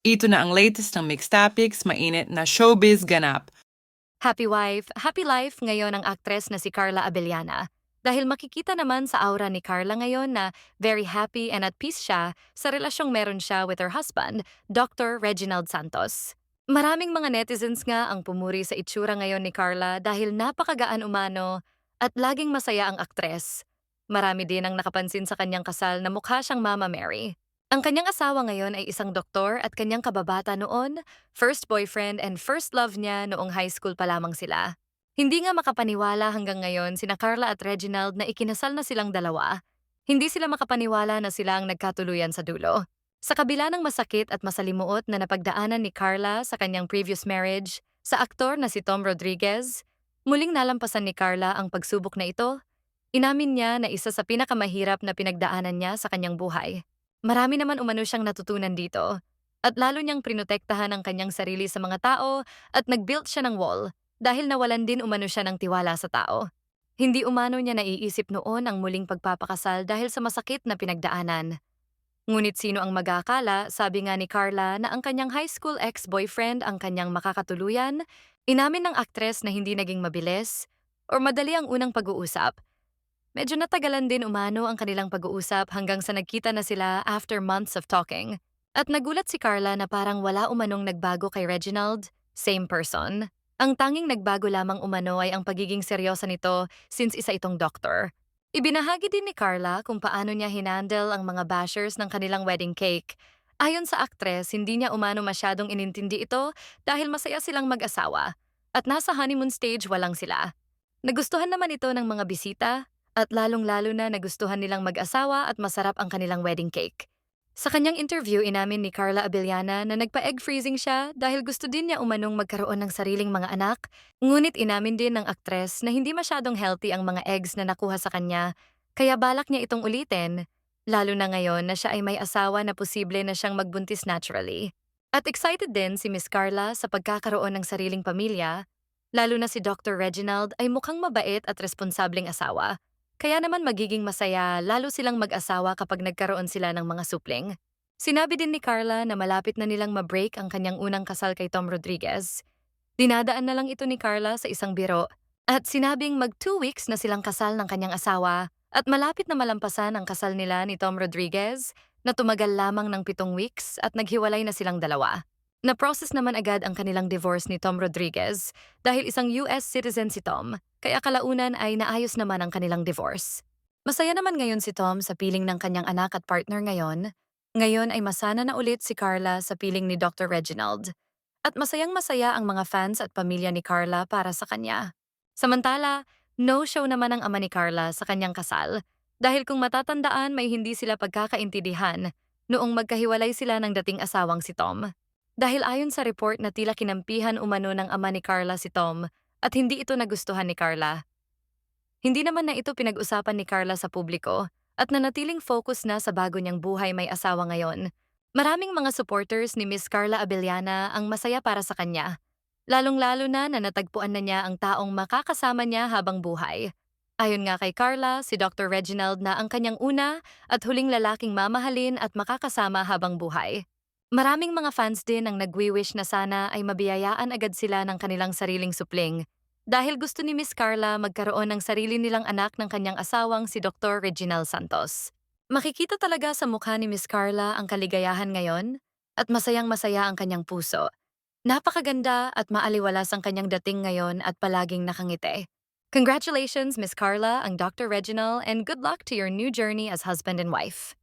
Ito na ang latest ng Mixed Topics, mainit na showbiz ganap. Happy wife, happy life ngayon ang aktres na si Carla Abellana. Dahil makikita naman sa aura ni Carla ngayon na very happy and at peace siya sa relasyong meron siya with her husband, Dr. Reginald Santos. Maraming mga netizens nga ang pumuri sa itsura ngayon ni Carla dahil napakagaan umano at laging masaya ang aktres. Marami din ang nakapansin sa kanyang kasal na mukha siyang Mama Mary. Ang kanyang asawa ngayon ay isang doktor at kanyang kababata noon, first boyfriend and first love niya noong high school pa lamang sila. Hindi nga makapaniwala hanggang ngayon sina Carla at Reginald na ikinasal na silang dalawa. Hindi sila makapaniwala na sila ang nagkatuluyan sa dulo. Sa kabila ng masakit at masalimuot na napagdaanan ni Carla sa kanyang previous marriage, sa aktor na si Tom Rodriguez, muling nalampasan ni Carla ang pagsubok na ito. Inamin niya na isa sa pinakamahirap na pinagdaanan niya sa kanyang buhay. Marami naman umano siyang natutunan dito at lalo niyang prinotektahan ang kanyang sarili sa mga tao at nag-build siya ng wall dahil nawalan din umano siya ng tiwala sa tao. Hindi umano niya naiisip noon ang muling pagpapakasal dahil sa masakit na pinagdaanan. Ngunit sino ang mag-aakala, sabi nga ni Carla na ang kanyang high school ex-boyfriend ang kanyang makakatuluyan, inamin ng aktres na hindi naging mabilis or madali ang unang pag-uusap. Medyo natagalan din umano ang kanilang pag-uusap hanggang sa nagkita na sila after months of talking. At nagulat si Carla na parang wala umanong nagbago kay Reginald, same person. Ang tanging nagbago lamang umano ay ang pagiging seryosa nito since isa itong doctor. Ibinahagi din ni Carla kung paano niya hinandle ang mga bashers ng kanilang wedding cake. Ayon sa aktres, hindi niya umano masyadong inintindi ito dahil masaya silang mag-asawa. At nasa honeymoon stage walang sila. Nagustuhan naman ito ng mga bisita at lalong-lalo na nagustuhan nilang mag-asawa at masarap ang kanilang wedding cake. Sa kanyang interview, inamin ni Carla Abellana na nagpa-egg freezing siya dahil gusto din niya umanong magkaroon ng sariling mga anak, ngunit inamin din ng aktres na hindi masyadong healthy ang mga eggs na nakuha sa kanya, kaya balak niya itong ulitin, lalo na ngayon na siya ay may asawa na posible na siyang magbuntis naturally. At excited din si Miss Carla sa pagkakaroon ng sariling pamilya, lalo na si Dr. Reginald ay mukhang mabait at responsableng asawa. Kaya naman magiging masaya lalo silang mag-asawa kapag nagkaroon sila ng mga supling. Sinabi din ni Carla na malapit na nilang ma-break ang kanyang unang kasal kay Tom Rodriguez. Dinadaan na lang ito ni Carla sa isang biro at sinabing mag 2 weeks na silang kasal ng kanyang asawa at malapit na malampasan ang kasal nila ni Tom Rodriguez na tumagal lamang ng 7 weeks at naghiwalay na silang dalawa. Na-process naman agad ang kanilang divorce ni Tom Rodriguez dahil isang US citizen si Tom, kaya kalaunan ay naayos naman ang kanilang divorce. Masaya naman ngayon si Tom sa piling ng kanyang anak at partner ngayon. Ngayon ay masana na ulit si Carla sa piling ni Dr. Reginald. At masayang-masaya ang mga fans at pamilya ni Carla para sa kanya. Samantala, no-show naman ang ama ni Carla sa kanyang kasal dahil kung matatandaan may hindi sila pagkakaintindihan noong magkahiwalay sila ng dating asawang si Tom. Dahil ayon sa report na tila kinampihan umano ng ama ni Carla si Tom at hindi ito nagustuhan ni Carla. Hindi naman na ito pinag-usapan ni Carla sa publiko at nanatiling focus na sa bago niyang buhay may asawa ngayon. Maraming mga supporters ni Miss Carla Abellana ang masaya para sa kanya, lalong-lalo na natagpuan na niya ang taong makakasama niya habang buhay. Ayon nga kay Carla, si Dr. Reginald na ang kanyang una at huling lalaking mamahalin at makakasama habang buhay. Maraming mga fans din ang nagwi-wish na sana ay mabiyayaan agad sila ng kanilang sariling supling dahil gusto ni Miss Carla magkaroon ng sarili nilang anak ng kanyang asawang si Dr. Reginald Santos. Makikita talaga sa mukha ni Miss Carla ang kaligayahan ngayon at masayang-masaya ang kanyang puso. Napakaganda at maaliwalas ang kanyang dating ngayon at palaging nakangiti. Congratulations, Miss Carla, ang Dr. Reginald, and good luck to your new journey as husband and wife.